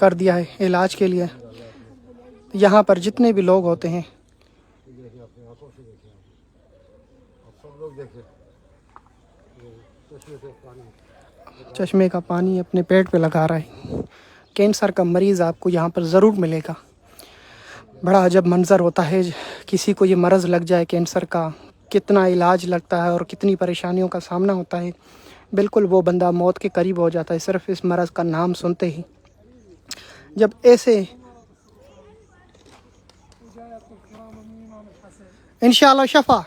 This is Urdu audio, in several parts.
کر دیا ہے علاج کے لیے. یہاں پر جتنے بھی لوگ ہوتے ہیں چشمے کا پانی اپنے پیٹ پہ لگا رہا ہے. کینسر کا مریض آپ کو یہاں پر ضرور ملے گا. بڑا عجب منظر ہوتا ہے. کسی کو یہ مرض لگ جائے کینسر کا، کتنا علاج لگتا ہے اور کتنی پریشانیوں کا سامنا ہوتا ہے. بالکل وہ بندہ موت کے قریب ہو جاتا ہے صرف اس مرض کا نام سنتے ہی. جب ایسے انشاءاللہ شفا،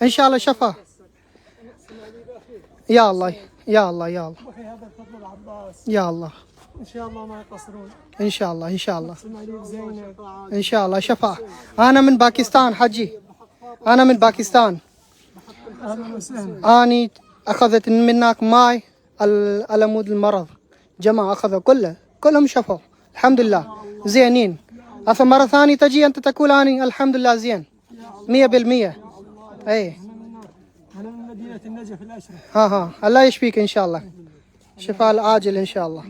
انشاءاللہ شفا، یا اللہ یا اللہ یا اللہ یا اللہ، ان شاء الله ما يقصرون. انشاءاللہ انشاءاللہ زينب انشاءاللہ شفا. انا من باکستان حجی، انا من باکستان. اهلا وسهلا. اني اخذت منك ماي الألمود المرض جمع اخذ كلهم شفوا الحمد لله زينين. مرة ثانية تجي انت تقول اني الحمد لله زين 100%. اي انا من مدينه النجف الاشرف. ها الله يشفيك ان شاء الله، شفاء العاجل ان شاء الله.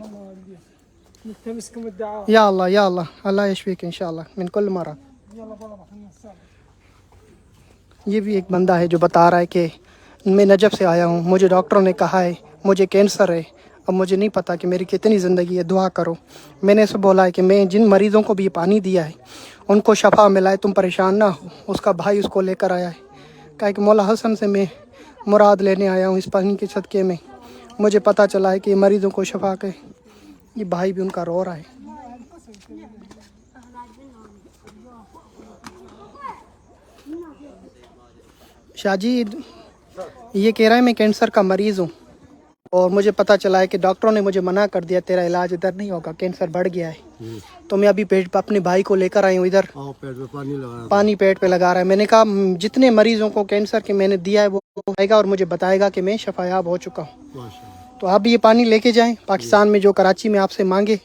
نلتمسكم الدعاء. يا الله يا الله الله يشفيك ان شاء الله من كل مرض. يلا بابا خلينا نسافر. یہ بھی ایک بندہ ہے جو بتا رہا ہے کہ میں نجف سے آیا ہوں، مجھے ڈاکٹروں نے کہا ہے مجھے کینسر ہے، اب مجھے نہیں پتہ کہ میری کتنی زندگی ہے، دعا کرو. میں نے اسے بولا ہے کہ میں جن مریضوں کو بھی یہ پانی دیا ہے ان کو شفا ملا ہے، تم پریشان نہ ہو. اس کا بھائی اس کو لے کر آیا ہے، کہا کہ مولا حسن سے میں مراد لینے آیا ہوں اس پانی کے صدقے میں. مجھے پتہ چلا ہے کہ یہ مریضوں کو شفا کے. یہ بھائی بھی ان کا رو رہا ہے. شاہ جی یہ کہہ رہا ہے میں کینسر کا مریض ہوں اور مجھے پتہ چلا ہے کہ ڈاکٹروں نے مجھے منع کر دیا تیرا علاج ادھر نہیں ہوگا، کینسر بڑھ گیا ہے. تو میں ابھی اپنے بھائی کو لے کر آئی ہوں ادھر. پانی پیٹ پہ لگا رہا ہے. میں نے کہا جتنے مریضوں کو کینسر کے میں نے دیا ہے وہ آئے گا اور مجھے بتائے گا کہ میں شفایاب ہو چکا ہوں. تو آپ بھی یہ پانی لے کے جائیں پاکستان میں، جو کراچی میں آپ سے مانگے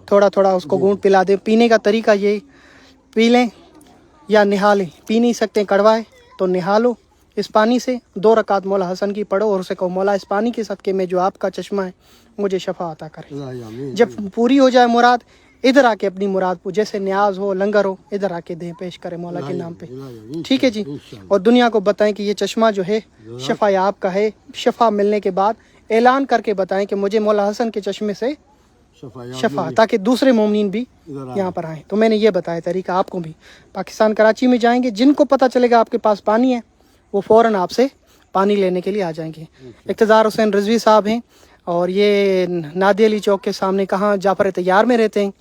تھوڑا تھوڑا اس کو گھونٹ پلا دیں. پینے کا طریقہ یہ پی لیں یا نہا لیں. پی نہیں سکتے کڑوا ہے تو نہا لو اس پانی سے. 2 رکعت مولا حسن کی پڑھو اور اسے کہو مولا اس پانی کے صدقے میں جو آپ کا چشمہ ہے مجھے شفا عطا کرے. جب پوری ہو جائے مراد ادھر آ کے اپنی مراد کو جیسے نیاز ہو لنگر ہو ادھر آ کے دیں پیش کرے مولا کے نام پہ. ٹھیک ہے جی. اور دنیا کو بتائیں کہ یہ چشمہ جو ہے شفا یاب کا ہے. شفا ملنے کے بعد اعلان کر کے بتائیں کہ مجھے مولا حسن کے چشمے سے شفا، تاکہ دوسرے مومنین بھی یہاں پر آئیں. تو میں نے یہ بتایا طریقہ آپ کو بھی. پاکستان کراچی میں جائیں گے جن کو پتہ چلے گا آپ کے پاس پانی ہے وہ فوراً آپ سے پانی لینے کے لیے آ جائیں گے. اقتدار حسین رضوی صاحب ہیں اور یہ نادی علی چوک کے سامنے کہاں جعفر طیار میں رہتے ہیں.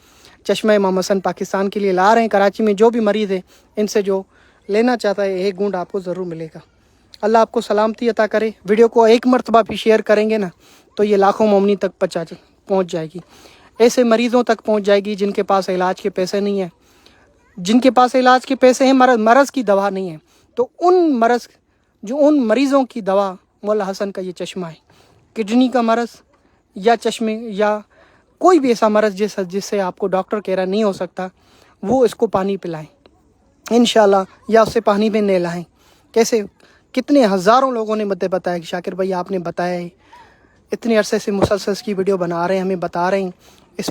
چشمہ امام حسن پاکستان کے لیے لا رہے ہیں. کراچی میں جو بھی مریض ہے ان سے جو لینا چاہتا ہے ایک گونڈ آپ کو ضرور ملے گا. اللہ آپ کو سلامتی عطا کرے. ویڈیو کو ایک مرتبہ بھی شیئر کریں گے نا تو یہ لاکھوں مومنین تک پہنچ جائے گی. ایسے مریضوں تک پہنچ جائے گی جن کے پاس علاج کے پیسے نہیں ہیں، جن کے پاس علاج کے پیسے ہیں مرض کی دوا نہیں ہے. تو ان مریضوں کی دوا مولا حسن کا یہ چشمہ ہے. کڈنی کا مرض یا چشمے یا کوئی بھی ایسا مرض جس سے آپ کو ڈاکٹر کہہ رہا نہیں ہو سکتا، وہ اس کو پانی پلائیں انشاءاللہ، یا اس سے پانی میں نہلائیں. کیسے کتنے ہزاروں لوگوں نے مجھے بتایا کہ شاکر بھائی آپ نے بتایا ہے، اتنے عرصے سے مسلسل اس کی ویڈیو بنا رہے ہیں، ہمیں بتا رہے ہیں. اس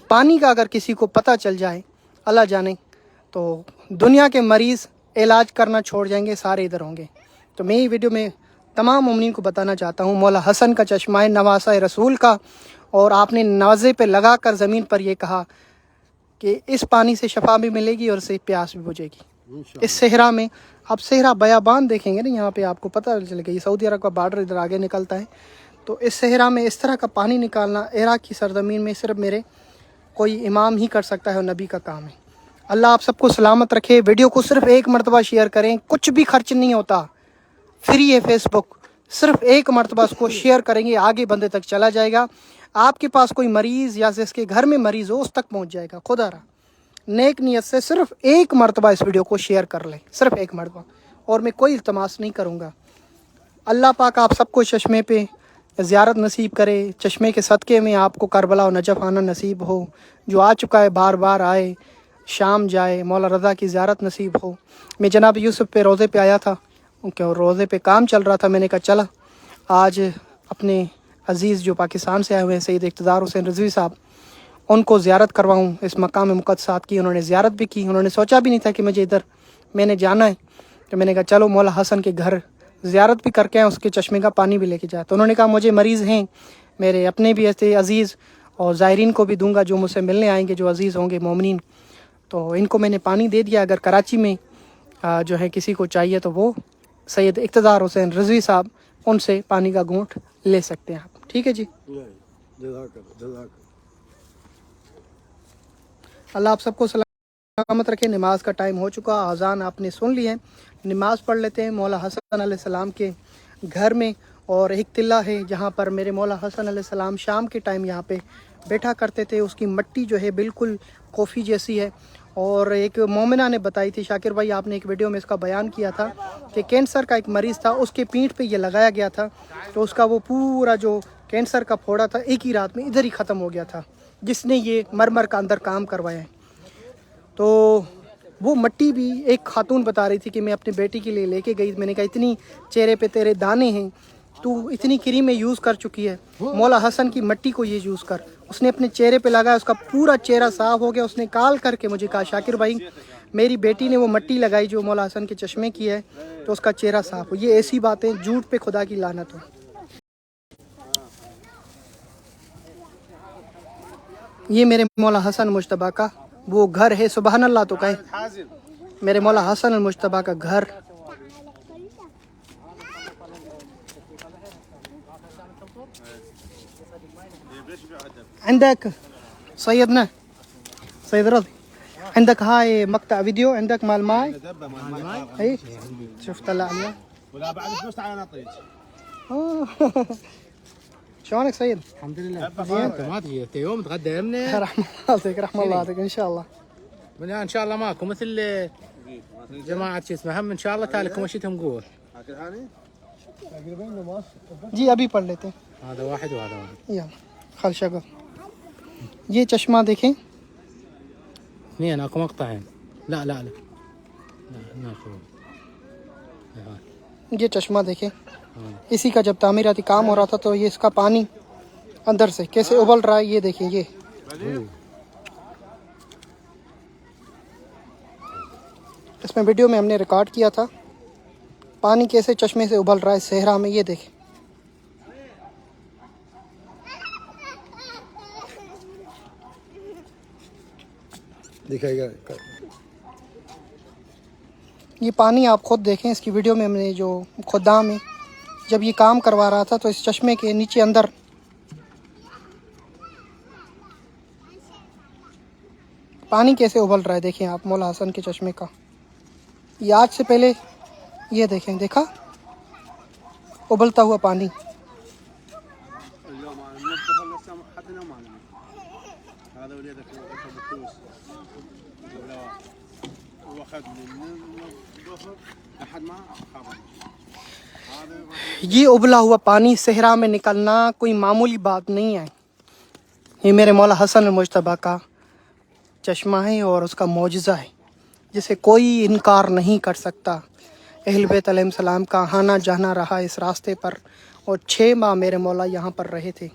پانی کا اگر کسی کو پتہ چل جائے اللہ جانے تو دنیا کے مریض علاج کرنا چھوڑ جائیں گے، سارے ادھر ہوں گے. تو میں یہ ویڈیو میں تمام مومنین کو بتانا چاہتا ہوں مولا حسن کا چشمہ ہے، نواسہ رسول کا. اور آپ نے نوازے پہ لگا کر زمین پر یہ کہا کہ اس پانی سے شفا بھی ملے گی اور اس سے پیاس بھی بجھے گی. اس صحرا میں آپ صحرا بیابان دیکھیں گے نا، یہاں پہ آپ کو پتہ چلے گا یہ سعودی عرب کا بارڈر ادھر آگے نکلتا ہے. تو اس صحرا میں اس طرح کا پانی نکالنا عراق کی سرزمین میں صرف میرے کوئی امام ہی کر سکتا ہے اور نبی کا کام ہے. اللہ آپ سب کو سلامت رکھے. ویڈیو کو صرف ایک مرتبہ شیئر کریں، کچھ بھی خرچ نہیں ہوتا، فری ہے فیس بک. صرف ایک مرتبہ اس کو شیئر کریں گے آگے بندے تک چلا جائے گا. آپ کے پاس کوئی مریض یا جس کے گھر میں مریض ہو اس تک پہنچ جائے گا. خدا رہا نیک نیت سے صرف ایک مرتبہ اس ویڈیو کو شیئر کر لیں، صرف ایک مرتبہ، اور میں کوئی التماس نہیں کروں گا. اللہ پاک آپ سب کو چشمے پہ زیارت نصیب کرے. چشمے کے صدقے میں آپ کو کربلا و نجف آنا نصیب ہو. جو آ چکا ہے بار بار آئے، شام جائے، مولا رضا کی زیارت نصیب ہو. میں جناب یوسف پہ روزے پہ آیا تھا کیونکہ روزے پہ کام چل رہا تھا. میں نے کہا چلا آج اپنے عزیز جو پاکستان سے آئے ہوئے ہیں سید اقتدار حسین رضوی صاحب، ان کو زیارت کرواؤں اس مقام مقدسات کی. انہوں نے زیارت بھی کی, انہوں نے سوچا بھی نہیں تھا کہ مجھے ادھر میں نے جانا ہے. تو میں نے کہا چلو مولا حسن کے گھر زیارت بھی کر کے اس کے چشمے کا پانی بھی لے کے جائے. تو انہوں نے کہا مجھے مریض ہیں میرے اپنے بھی ایسے عزیز, اور زائرین کو بھی دوں گا جو مجھ سے ملنے آئیں گے جو عزیز ہوں گے مومنین. تو ان کو میں نے پانی دے دیا. اگر کراچی میں جو ہے کسی کو چاہیے تو وہ سید اقتدار حسین رضوی صاحب ان سے پانی کا گھونٹ لے سکتے ہیں آپ. ٹھیک ہے جی, اللہ آپ سب کو سلامت رکھے. نماز کا ٹائم ہو چکا, اذان آپ نے سن لی ہے, نماز پڑھ لیتے ہیں مولا حسن علیہ السلام کے گھر میں. اور ایک قلعہ ہے جہاں پر میرے مولا حسن علیہ السلام شام کے ٹائم یہاں پہ بیٹھا کرتے تھے. اس کی مٹی جو ہے بالکل کافی جیسی ہے. اور ایک مومنہ نے بتائی تھی, شاکر بھائی آپ نے ایک ویڈیو میں اس کا بیان کیا تھا کہ کینسر کا ایک مریض تھا, اس کے پیٹھ پہ یہ لگایا گیا تھا تو اس کا وہ پورا جو کینسر کا پھوڑا تھا ایک ہی رات میں ادھر ہی ختم ہو گیا تھا, جس نے یہ مرمر کا اندر کام کروایا ہے. تو وہ مٹی بھی ایک خاتون بتا رہی تھی کہ میں اپنی بیٹی کے لیے لے کے گئی. میں نے کہا اتنی چہرے پہ تیرے دانے ہیں, تو اتنی کریمیں یوز کر چکی ہے, مولا حسن کی مٹی کو یہ یوز کر. اس نے اپنے چہرے پہ لگایا, اس کا پورا چہرہ صاف ہو گیا. اس نے کال کر کے مجھے کہا شاکر بھائی میری بیٹی نے وہ مٹی لگائی جو مولا حسن کے چشمے کی ہے تو اس کا چہرہ صاف ہو. یہ ایسی باتیں جھوٹ پہ خدا کی لعنت ہو. یہ میرے مولا حسن مجتبیٰ کا وہ گھر ہے, سبحان اللہ تو کہیں, میرے مولا حسن المجتبیٰ کا گھر. عندك سيدنا سيد رضي عندك هاي مقطع فيديو عندك مال ماي اي شفت لا ولا بعد فلوس تعال نعطيك. شلونك سيد؟ الحمد لله. انت ما تجي انت يوم تغدى يمنا. رحم الله عليك رحم الله عليك ان شاء الله. من ان شاء الله ماكو مثل جماعه شو اسمه هم ان شاء الله تالكم وشيتهم قوه. جی ابھی پڑھ لیتے ہیں. هذا واحد وهذا واحد. يلا خل شغل. یہ چشمہ دیکھیں, اثنين اكو مقطعين. لا لا لا ناخذ. یہ چشمہ دیکھیں, اسی کا جب تعمیراتی کام ہو رہا تھا تو یہ اس کا پانی اندر سے کیسے ابل رہا ہے یہ دیکھیں. یہ اس میں ویڈیو میں ہم نے ریکارڈ کیا تھا, پانی کیسے چشمے سے ابل رہا ہے صحرا میں. یہ دیکھیں دکھائے گا. یہ پانی آپ خود دیکھیں. اس کی ویڈیو میں ہم نے جو خدام ہے جب یہ کام کروا رہا تھا تو اس چشمے کے نیچے اندر پانی کیسے ابل رہا ہے دیکھیں آپ مولا حسن کے چشمے کا. یہ آج سے پہلے یہ دیکھیں, دیکھا ابلتا ہوا پانی. یہ ابلا ہوا پانی صحرا میں نکلنا کوئی معمولی بات نہیں ہے. یہ میرے مولا حسن المجتبیٰ کا چشمہ ہے اور اس کا معجزہ ہے جسے کوئی انکار نہیں کر سکتا. اہل بیت علیہ السلام کا آنا جانا رہا اس راستے پر, اور 6 ماہ میرے مولا یہاں پر رہے تھے.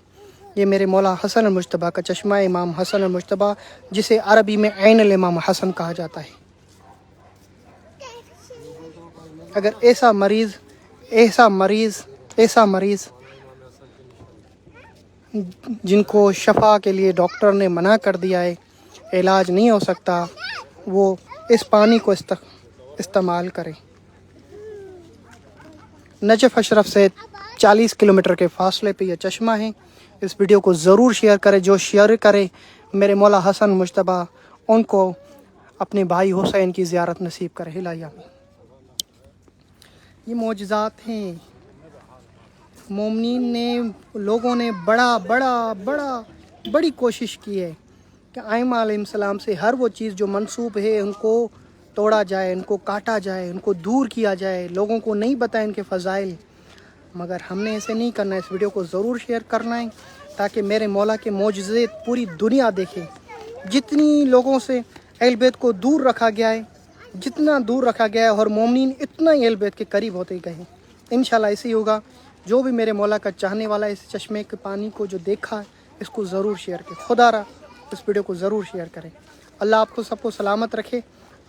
یہ میرے مولا حسن المجتبیٰ کا چشمہ ہے, امام حسن المجتبیٰ جسے عربی میں عین الامام حسن کہا جاتا ہے. اگر ایسا مریض جن کو شفا کے لیے ڈاکٹر نے منع کر دیا ہے, علاج نہیں ہو سکتا, وہ اس پانی کو استعمال کرے. نجف اشرف سے 40 کلومیٹر کے فاصلے پہ یہ چشمہ ہے. اس ویڈیو کو ضرور شیئر کرے. جو شیئر کرے میرے مولا حسن مجتبیٰ ان کو اپنے بھائی حسین کی زیارت نصیب کرے. الہی آمین. یہ معجزات ہیں. مومنین نے, لوگوں نے بڑی کوشش کی ہے کہ ائمہ علیہ السلام سے ہر وہ چیز جو منسوب ہے ان کو توڑا جائے, ان کو کاٹا جائے, ان کو دور کیا جائے, لوگوں کو نہیں بتائیں ان کے فضائل. مگر ہم نے ایسے نہیں کرنا ہے. اس ویڈیو کو ضرور شیئر کرنا ہے تاکہ میرے مولا کے معجزے پوری دنیا دیکھے. جتنی لوگوں سے اہل بیت کو دور رکھا گیا ہے, جتنا دور رکھا گیا ہے, اور مومنین اتنا ہی اہل بیت کے قریب ہوتے گئے. انشاءاللہ ایسے ہی ہوگا. جو بھی میرے مولا کا چاہنے والا اس چشمے کے پانی کو جو دیکھا ہے اس کو ضرور شیئر کرے. خدا را اس ویڈیو کو ضرور شیئر کریں. اللہ آپ کو سب کو سلامت رکھے,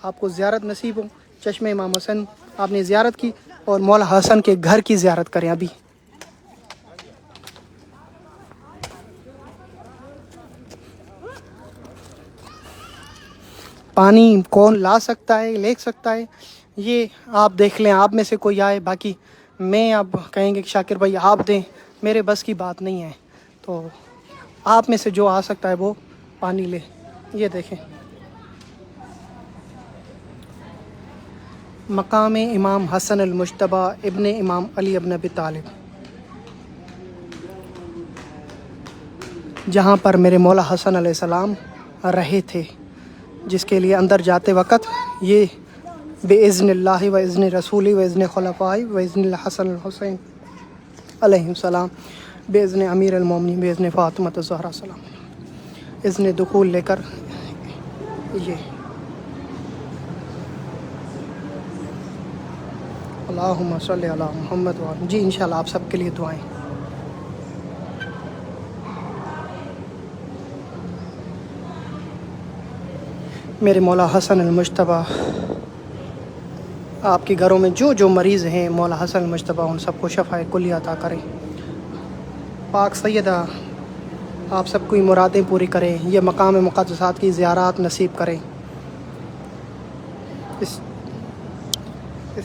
آپ کو زیارت نصیب ہو. چشمہ امام حسن آپ نے زیارت کی, اور مولا حسن کے گھر کی زیارت کریں. ابھی پانی کون لا سکتا ہے, لے سکتا ہے, یہ آپ دیکھ لیں, آپ میں سے کوئی آئے. باقی میں اب کہیں گے کہ شاکر بھائی آپ دیں, میرے بس کی بات نہیں ہے. تو آپ میں سے جو آ سکتا ہے وہ پانی لے. یہ دیکھیں مقام امام حسن المجتبی ابن امام علی ابن ابی طالب, جہاں پر میرے مولا حسن علیہ السلام رہے تھے, جس کے لیے اندر جاتے وقت یہ بِإِذْنِ اللہ و اذن رسولی و اذن خلفائی و اذن الحسن الحسین علیہ السلام بِإِذْنِ امیر المومنین بِإِذْنِ فاطمہ الزہرا السلام, اذن دخول لے کر یہ اللہم صلی علی محمد وعلی. جی انشاءاللہ آپ سب کے لیے دعائیں. میرے مولا حسن المجتبی آپ کے گھروں میں جو جو مریض ہیں, مولا حسن المجتبی ان سب کو شفاء کلی عطا کریں. پاک سیدہ آپ سب کو مرادیں پوری کریں. یہ مقام مقدسات کی زیارات نصیب کریں. اس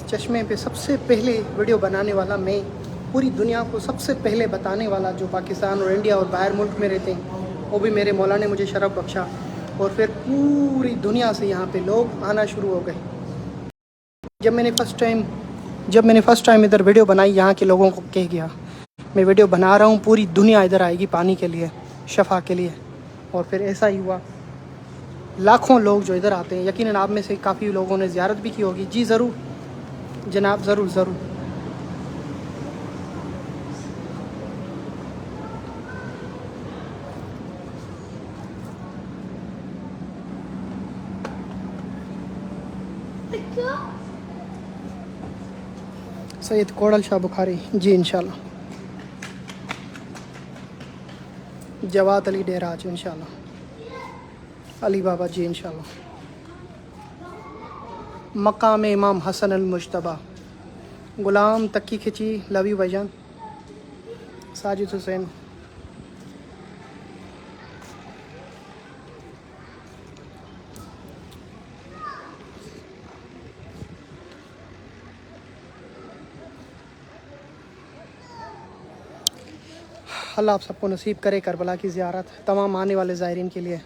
چشمے پہ سب سے پہلے ویڈیو بنانے والا میں, پوری دنیا کو سب سے پہلے بتانے والا, جو پاکستان اور انڈیا اور باہر ملک میں رہتے ہیں, وہ بھی میرے مولا نے مجھے شرف بخشا. اور پھر پوری دنیا سے یہاں پہ لوگ آنا شروع ہو گئے. جب میں نے فرسٹ ٹائم ادھر ویڈیو بنائی, یہاں کے لوگوں کو کہہ گیا میں ویڈیو بنا رہا ہوں, پوری دنیا ادھر آئے گی پانی کے لیے, شفا کے لیے. اور پھر ایسا ہی ہوا. لاکھوں لوگ جو ادھر آتے ہیں, یقیناً آپ میں سے کافی لوگوں نے زیارت بھی کی ہوگی. جی ضرور جناب, ضرور ضرور. سید کوڑل شاہ بخاری, جی انشاءاللہ. جواد علی ڈیراج انشاءاللہ. علی بابا, جی انشاءاللہ. مقام امام حسن المجتبی, غلام تکی کھچی, لو یو بھائی جان. ساجد حسین, اللہ آپ سب کو نصیب کرے کربلا کی زیارت. تمام آنے والے زائرین کے لیے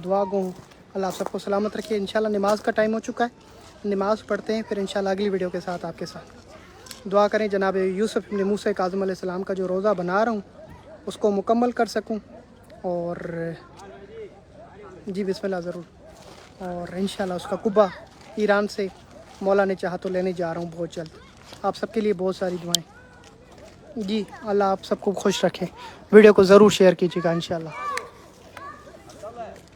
دعا گو ہوں. اللہ آپ سب کو سلامت رکھے. انشاءاللہ نماز کا ٹائم ہو چکا ہے, نماز پڑھتے ہیں, پھر انشاءاللہ اگلی ویڈیو کے ساتھ آپ کے ساتھ دعا کریں. جناب یوسف ابن موسیٰ کاظم علیہ السلام کا جو روزہ بنا رہا ہوں اس کو مکمل کر سکوں. اور جی بسم اللہ ضرور. اور انشاءاللہ اس کا قبہ ایران سے مولا نے چاہا تو لینے جا رہا ہوں بہت جلد. آپ سب کے لیے بہت ساری دعائیں. جی اللہ آپ سب کو خوش رکھے. ویڈیو کو ضرور شیئر کیجیے گا انشاءاللہ.